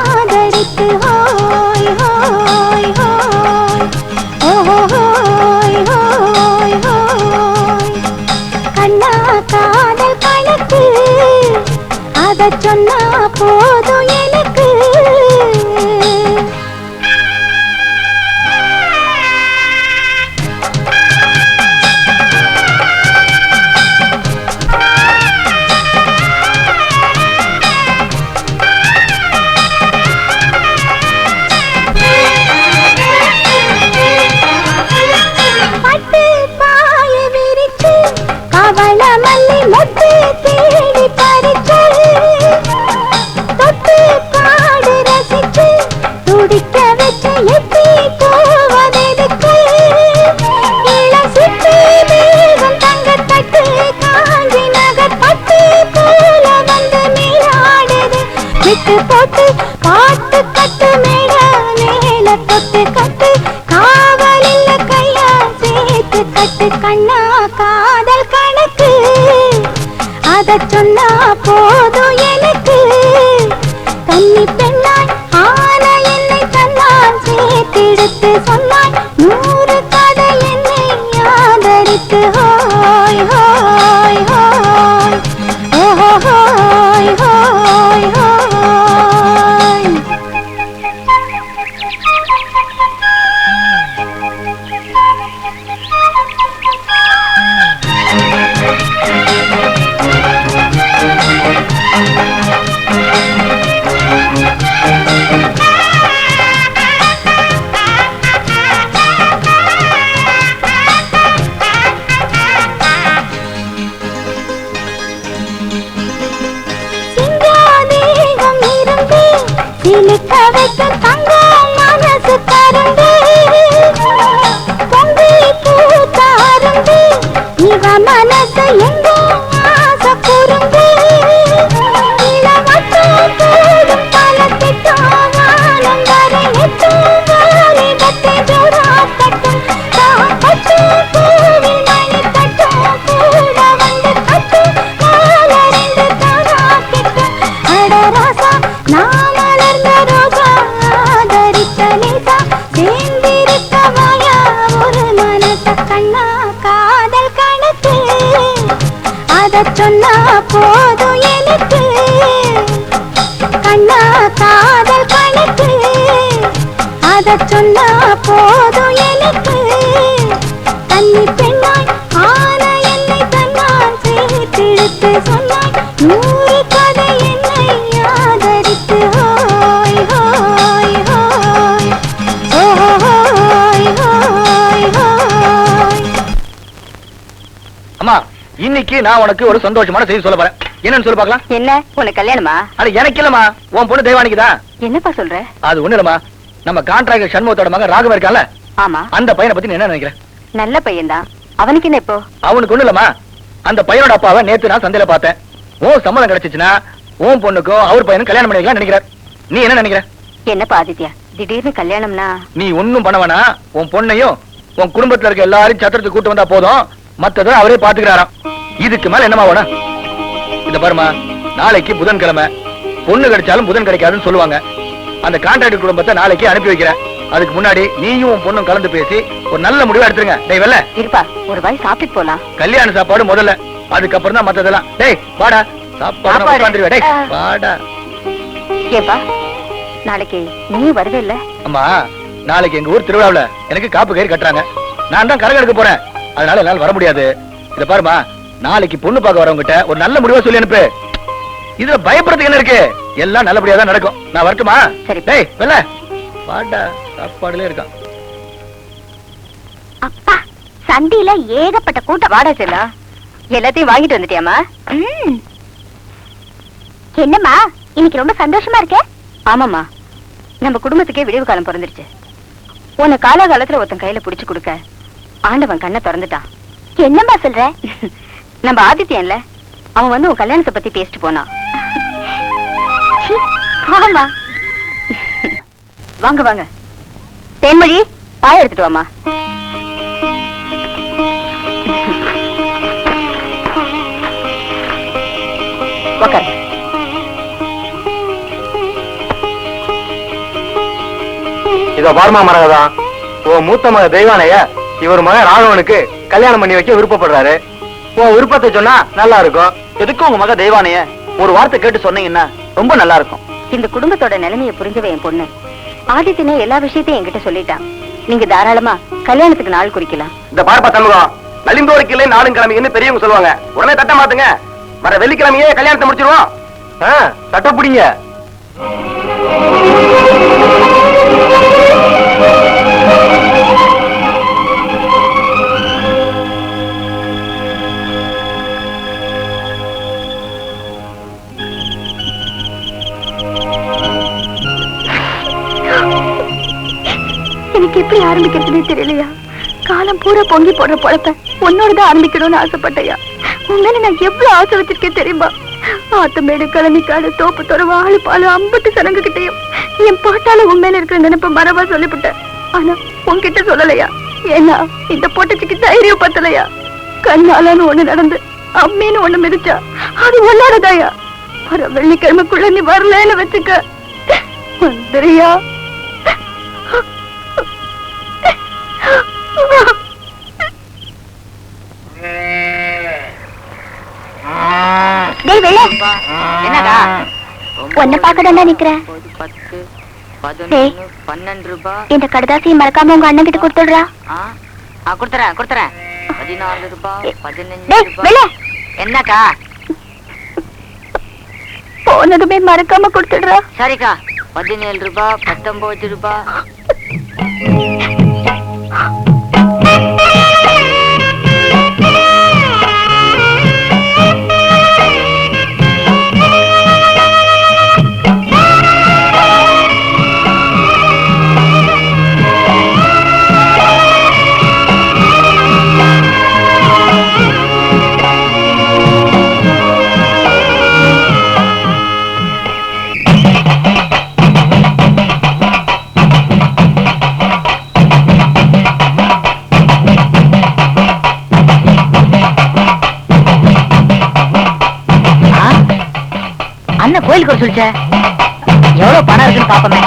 ஆதரித்து. ஹோய் ஹோய் ஹோய் ஓஹோ ஹோய் ஹோய் ஹோய். கண்ணா காதல் கணக்கு அத சொன்னா போதும் எனக்கு. பட்டு பாய விரிச்சு கவள மல்லி மொட்டு தேடி பறிச்சு தொட்டு பாடு ரசிச்சு துடிக்க வச்சு எட்டி போவதெதுக்கு. இளம் சிட்டு மேகம் தங்கத்தட்டு காஞ்சி நகர் பட்டு போல வந்து நீராடுது. விட்டு போட்டு பாட்டு கட்டு மேட மேல தொட்டு கட்டு காவலில்ல கையா சேர்த்து கட்டு. கண்ணா காதல் கணக்கு அத சொன்னா போதும் எனக்கு கன்னி பெண்ணாய் ஆன என்னை தன்னால் சேர்த்தெடுத்து சொன்னாய் 100 கதை என்னை ஆதரித்து. ஹோய் ஹோய் ஹோய் ஓஹோ ஹோய் ஹோய் ஹோய். சிங்காதேகம் இருந்து சிலுக்க வைக்க தங்கம் மனசு தருந்து பொங்கி பூத்தாருந்து இவ மனசு எங்கோ ஆசை புரிந்து. இளமட்டும் போடும் பலத்திட்டும் வானம் வரை எட்டும் வாலிபத்தை ஜோடாக்கட்டும். தாப்பட்டு பூவில் மணி தட்டும் கூட வந்து கட்டும் மாலரிந்து தாராக்கட்டும். அடராசா நான் மலர்ந்த ரோஜா ஆதரித்த நேசா சேர்ந்திருக்க மாயா ஒரு மனச. கண்ணா காதல் கணக்கு அத சொன்னா போதும் எனக்கு இன்னைக்கு நான் உனக்கு ஒரு சந்தோஷமான செய்தி சொல்ல போறேன். என்னன்னு சொல்லி பார்க்கலாம். என்ன உனக்கு கல்யாணமா? அது எனக்கு இல்லம்மா, உன் பொண்ணு தெய்வானிக்குதான். என்னப்பா சொல்ற? அது ஒண்ணு இல்லம்மா, நம்ம கான்ட்ராக்டர் சண்முகத்தோட மகன் ராகவ இருக்கான்ல, ஆமா. அந்த பையனை பத்தி நீ என்ன நினைக்கிற? நல்ல பையன்தான். அவனுக்கு என்ன இப்போ? அவனுக்கு ஒண்ணு இல்லம்மா, அந்த பையனோட அப்பாவை நேத்து நான் சந்தையில பார்த்தேன். உன் சம்மதம் கிடைச்சிச்சுன்னா உன் பொண்ணுக்கும் அவர் பையனும் கல்யாணம் பண்ணிக்கலாம் நினைக்கிறார். நீ என்ன நினைக்கிற? என்னப்பா ஆதித்யா, திடீர்னு கல்யாணம்னா? நீ ஒண்ணும் பண்ண வேணா, உன் பொண்ணையும் உன் குடும்பத்துல இருக்க எல்லாரையும் சத்திரத்துக்கு கூட்டு வந்தா போதும், மத்தத அவரே பாத்துக்கிறாராம். இதுக்கு மேல என்னமா வேணும்? இத பாருமா, நாளைக்கு புதன்கிழமை, பொண்ணு கிடைச்சாலும் புதன் கிடைக்காதுன்னு சொல்லுவாங்க. அந்த கான்ட்ராக்ட் குடும்பத்தை நாளைக்கு அனுப்பி வைக்கிறேன். அதுக்கு முன்னாடி நீயும் உன் பொண்ணும் கலந்து பேசி ஒரு நல்ல முடிவு எடுத்துருங்க. டேய் வெல்ல இருப்பா, ஒரு வாய் சாப்பிட்டு போலாம். கல்யாண சாப்பாடு முதல்ல, அதுக்கப்புறம் தான் மத்ததெல்லாம். டேய் வாடா, சாப்பாடு உட்காந்துருவா. டேய் வாடா. ஏப்பா, நாளைக்கு நீ வருவே இல்ல? அம்மா, நாளைக்கு எங்க ஊர் திருவிழாவுல எனக்கு காப்பு கயிறு கட்டுறாங்க. நான் தான் கரகம் எடுக்க போறேன், அதனால என்னால வர முடியாது. இத பாருமா, நாளைக்கு பொண்ணு பார்க்க வரவங்கிட்ட ஒரு நல்ல முடிவா சொல்லி அனுப்பு. இதுல பயப்படுறதுக்கு என்ன இருக்கு? எல்லாம் நல்லபடியா தான் நடக்கும். நான் வரட்டுமா? சரி. டேய் வெல்ல வாடா, சாப்பாடுல இருக்கான். அப்பா, சந்தையில ஏகப்பட்ட கூட்ட வாடகை செல்லா. எல்லாத்தையும் வாங்கிட்டு வந்துட்டியாமா? என்னம்மா, இன்னைக்கு ரொம்ப சந்தோஷமா இருக்க? ஆமாம்மா, நம்ம குடும்பத்துக்கே விடிவு காலம் பிறந்துருச்சு. உன்னை காலகாலத்துல ஒருத்தன் கையில புடிச்சு கொடுக்க ஆண்டவன் கண்ணை திறந்துட்டான். என்னம்மா சொல்ற? நம்ம ஆதித்யன்ல, அவன் வந்து உன் கல்யாணத்தை பத்தி பேசிட்டு போனான். ஆமா. வாங்க வாங்க, தேன்மொழி பாய எடுத்துட்டு வாமா. உக்காரு. இத பார்மா மரகதான், உன் மூத்த மக தெய்வானைய இவர் மகன் ராகவனுக்கு கல்யாணம் பண்ணி வைக்க விருப்பப்படுறாரு. உன் விருப்பத்தை சொன்னா நல்லா இருக்கும். எதுக்கும் உங்க மக தெய்வானைய ஒரு வார்த்தை கேட்டு சொன்னீங்கன்னா ரொம்ப நல்லா இருக்கும். இந்த குடும்பத்தோட நிலைமையை புரிஞ்சவ என் பொண்ணு. ஆதித்யனே எல்லா விஷயத்தையும் என்கிட்ட சொல்லிட்டான். நீங்க தாராளமா கல்யாணத்துக்கு நாள் குறிக்கலாம். இந்த பார்ப்பா சண்முகம், நலிந்தோருக்கில்லை நாளும் கிழமைன்னு பெரியவங்க சொல்லுவாங்க. உடனே தட்ட மாத்துங்க, வர வெள்ளிக்கிழமையே கல்யாணத்தை முடிச்சிருவோம். தட்ட பிடிங்க. எனக்கு எப்படி ஆரம்பிக்கிறதுனே தெரியலையா. காலம் பூரா பொங்கி போடுற பொழப்ப உன்னோடதான் ஆரம்பிக்கணும்னு ஆசைப்பட்டையா. உண்மையில நான் எவ்வளவு ஆசை வச்சிருக்கேன் தெரியுமா? ஆத்தமேடு, கழனிக்காடு, தோப்பு துறவு, ஆளு பாலு, 50 சனங்க கிட்டையும் என் பாட்டால உண்மையில இருக்கிற நினைப்ப மரபா சொல்லிவிட்டேன். ஆனா உன்கிட்ட சொல்லலையா. ஏன்னா இந்த பொட்டச்சுக்கு தைரியம் பத்தலையா. கண்ணாலன்னு ஒண்ணு நடந்து அம்மீன்னு ஒண்ணு மிதிச்சா அது உன்னோடதாயா. வர வெள்ளிக்கிழமைக்குள்ள நீ வரலன்னு வச்சுக்க. வந்துறியா? என்னடா உன்னை பார்க்கதாண்டா நிக்கிறேன். 10, 11, 12 ரூபாய். இந்த கடுதாசியை மறக்காம உங்க அண்ணன் கிட்ட கொடுத்துடுறா. கொடுத்துறேன் 14 ரூபாய், 15 ரூபாய். என்னக்கா? போனதுமே மறக்காம கொடுத்துடுறா. சரிக்கா, 17 ரூபாய், 19 ரூபாய். அண்ணன் கோயிலுக்கு வர சொல்லிச்ச. எவ்வளவு பணம் இருக்குன்னு பாப்பமே.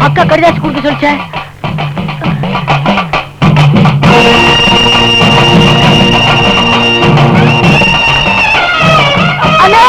அக்கா கடிதாச்சு கொடுக்க சொல்லிச்ச. அண்ணா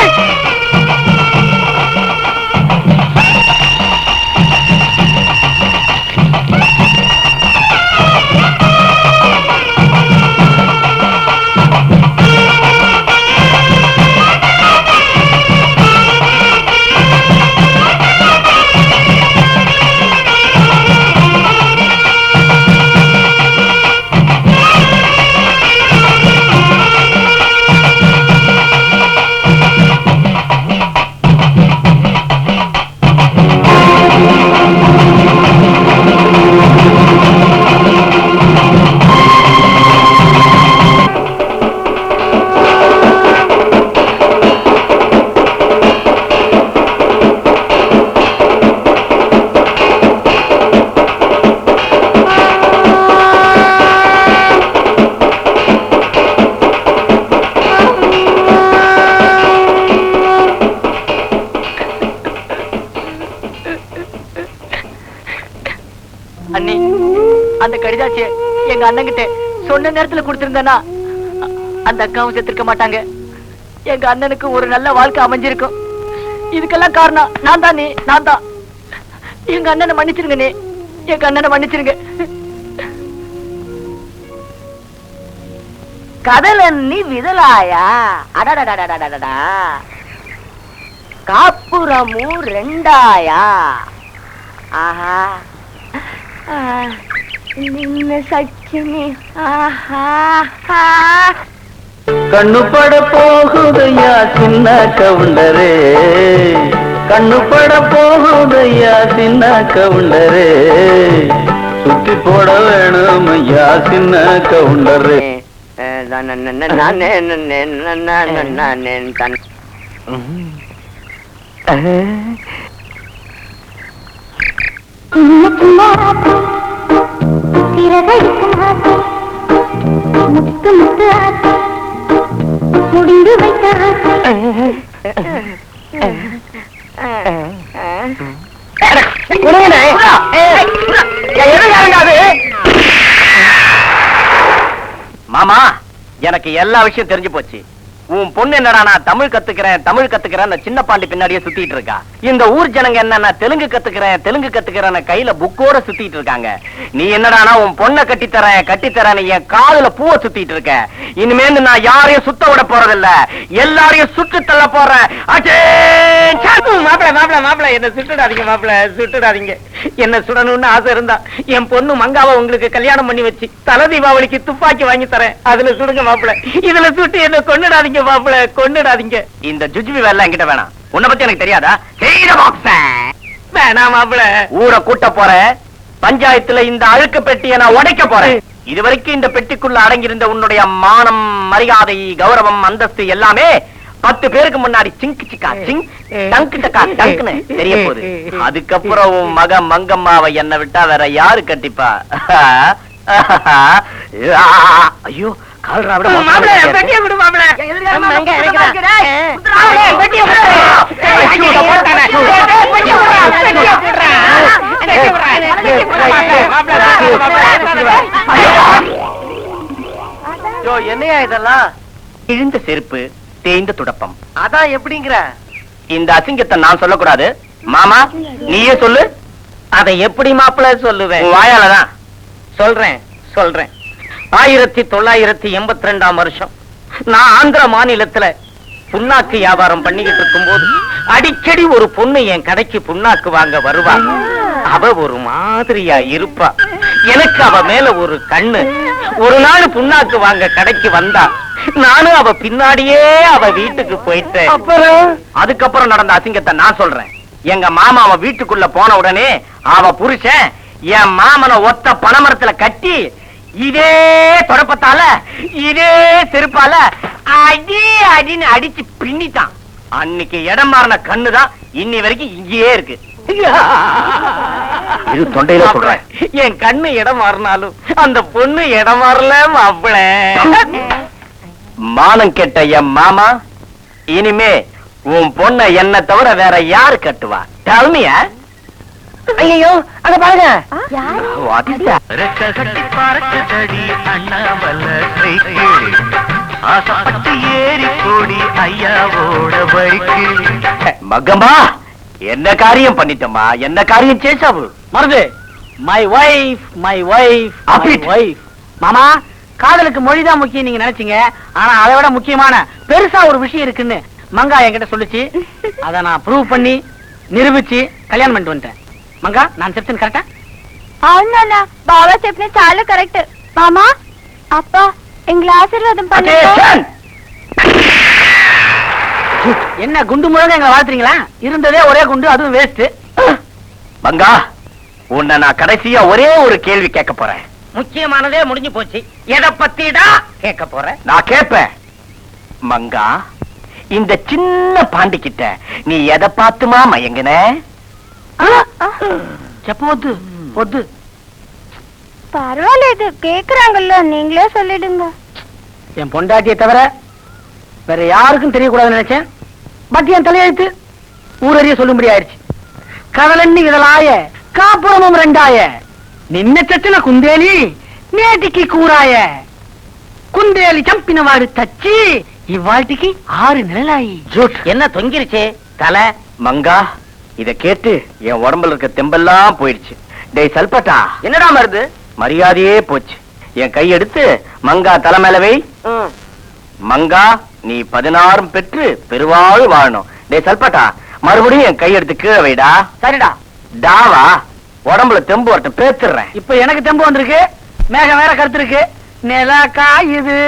கடிதாச்சு எங்க அண்ணன்கிட்ட சொன்ன நேரத்துல கொடுத்திருந்தேன்னா அந்த அக்காவும் செத்துருக்க மாட்டாங்க. எங்க அண்ணனுக்கு ஒரு நல்ல வாழ்க்கை அமைஞ்சிருக்கும். இதுக்கெல்லாம் காரணம் நான் தான். நான் தான். எங்க அண்ணனை மன்னிச்சிருங்க நீ. எங்க அண்ணனை மன்னிச்சிருங்க. கடலண்ணி விதலாயா, அடடடடடடடா, காப்புரமும் 2 ஆஹா, நின்ன சக்கியமே, ஆஹா, கண்ணுப்பட போகுதையா சின்ன கவுண்டரே, கண்ணுப்பட போகுதையா சின்ன கவுண்டரே, சுத்தி போட வேணும் ஐயா சின்ன கவுண்டரே. முடிந்து வைத்த மாமா, எனக்கு எல்லா விஷயம் தெரிஞ்சு போச்சு. உன் பொண்ணு என்னடா நான் தமிழ் கத்துக்கிறேன் சின்ன பாண்டி பின்னாடியே சுத்திட்டு இருக்கா. இந்த ஊர் ஜனங்க என்ன தெலுங்கு கத்துக்கிறேன் கையில புக்கோட சுத்திட்டு இருக்காங்க. நீ என்னடா உன் பொண்ணை கட்டித்தரேன் என் காதுல பூவை சுத்திட்டு இருக்க. இனிமேல் நான் யாரையும் சுத்த விட போறதில்ல, எல்லாரையும் சுட்டு தள்ள போறேன். மாப்பிள என்ன சுட்டுடாதீங்க. என்ன சுடணும்னு ஆசை இருந்தா என் பொண்ணு மங்காவை உங்களுக்கு கல்யாணம் பண்ணி வச்சு தலை தீபாவளிக்கு துப்பாக்கி வாங்கி தரேன். அதுல சுடுங்க மாப்பிள. இதுல சுட்டு என்ன கொன்னுடாதீங்க மாப்பிள, கொன்னுடாதீங்க. இந்த ஜுஜுபி வேலை என்கிட்ட வேணாம். உன்னை பத்தி எனக்கு தெரியாதா? வேணாம் மாப்பிள. ஊரை கூட்ட போறேன். பஞ்சாயத்துல இந்த அழுக்கு பெட்டியை நான் உடைக்க போறேன். இதுவரைக்கும் இந்த பெட்டிக்குள்ள அடங்கியிருந்த உன்னுடைய மானம், மரியாதை, கௌரவம், அந்தஸ்து எல்லாமே 10 பேருக்கு முன்னாடி சிங்கு சிக்கா சிங் டங்கு டக்கா டங்குன்னு தெரிய போகுது. அதுக்கப்புறம் உன் மக மங்கம்மாவை என்ன விட்டா வேற யாரு கட்டிப்பா? ஐயோ, கால்ரா விட மாப்ள, பெட்டியை விடு மாப்ள. மங்க இறக்குடா. பெட்டியை விடு. என்னையா இதெல்லாம்? இழுந்த செருப்பு, தேய்ந்த துடப்பம். அதான் எப்படிங்கிற? இந்த அசிங்கத்தை நான் சொல்லக்கூடாது. மாமா, நீயே சொல்லு. அதை எப்படி மாப்பிள்ள சொல்லுவேன்? வாயாலதான் சொல்றேன். 1982ஆம் வருஷம் நான் ஆந்திர மாநிலத்துல புண்ணாக்கு வியாபாரம் பண்ணிக்கிட்டு இருக்கும் போது அடிக்கடி ஒரு பொண்ணு என் கடைக்கு புண்ணாக்கு வாங்க வருவா. அவ ஒரு மாதிரியா இருப்பா. எனக்கு அவ மேல ஒரு கண்ணு. ஒரு நாள் புண்ணாக்கு வாங்க கடைக்கு வந்தா, நானும் அவ பின்னாடியே அவ வீட்டுக்கு போயிட்டேன். அதுக்கப்புறம் நடந்த அசிங்கத்தை நான் சொல்றேன். எங்க மாமா அவ வீட்டுக்குள்ள போன உடனே அவ புருஷன் என் மாமனை ஒத்த பனைமரத்துல கட்டி இதே தொடப்பத்தால இதே செருப்பால அடின்னு அடிச்சு பின்னிட்டான். அன்னைக்கு இடம் மாறின கண்ணுதான் இன்னி வரைக்கும் இங்கேயே இருக்கு. இது தொண்டையில சொல்றேன். என் கண்ணு இடம் மாறினாலும் அந்த பொண்ணு இடம் மாறல மாப்பிள. மானம் கெட்ட என் மாமா, இனிமே உன் பொண்ண என்ன தவிர வேற யாரு கட்டுவா? தல்மியா? ஐயோ, அங்க பாருங்க. மகமா, என்ன காரியம் பண்ணிட்டமா? என்ன காரியம் சேசாவு? மருது, மை வைஃப் மாமா, காதலுக்கு மொழிதான் முக்கியம் நீங்க நினைச்சீங்க. ஆனா அதை விட முக்கியமான பெருசா ஒரு விஷயம் இருக்குன்னு மங்கா என்கிட்ட சொல்லுச்சு. அத நான் ப்ரூவ் பண்ணி நிரூபிச்சு கல்யாணம் பண்ணிட்டு வந்துட்டேன். மங்கா, நான் చెప్తాను కరెక్టా? అవునా? బాబా చెప్పిన చాలా కరెక్ట్. మామా, அப்பா எங்களை ஆசீர்வாதம் பண்ணுங்க. என்ன குண்டு முழங்க எங்களை வாழ்த்துறீங்களா? இருந்ததே ஒரே குண்டு, அதுவும் வேஸ்ட். மங்கா, உன்னை நான் கடைசியா ஒரே ஒரு கேள்வி கேட்க போறேன். முக்கியமானதே முடிஞ்சு போச்சு. எதை பத்திடா கேட்க போறேன்? நான் கேட்பேன். மங்கா, இந்த சின்ன பாண்டிக்கிட்ட நீ எதை பார்த்துமா மயங்கின? చెప్పవద్దు, వద్దు. பரவாயில்ல, கேக்குறாங்கல்ல, நீங்களே சொல்லிடுங்க. என் பொண்டாட்டியை தவிர வேற யாருக்கும் தெரியக்கூடாதுன்னு நினைச்சேன். பட் என் தலையெழுத்து ஊரறிய சொல்லும்படி ஆயிடுச்சு. கடலண்ணி இதழாய, காப்புறமும் 2 నిన్న చచ్చిన కుందేలి నేటికి కూరాయ కుందేలి చంపిన వాడు చచ్చి ఇవాటికి 6 నెలలాయి. ஜூட். என்ன தொங்கிருச்சே தலை? மங்கா, இத கேட்டு என் உடம்புல இருக்க தெம்பெல்லாம் போயிடுச்சு. டேய் சல்பட்டா, என்னடா மருது? மரியாதையே போச்சு. என் கை எடுத்து மங்கா தலை மேல வை. மங்கா, நீ 16 பெற்று பெருவாழ் வாழணும். டேய் சல்பட்டா, மறுபடியும் என் கை எடுத்து கீழே வைடா. சரிடா. டாவா, உடம்புல தெம்பு வரட்ட பேத்துறேன். இப்ப எனக்கு தெம்பு வந்திருக்கு, மேகம் வேற கருத்து இருக்கு, நிலா காயுது.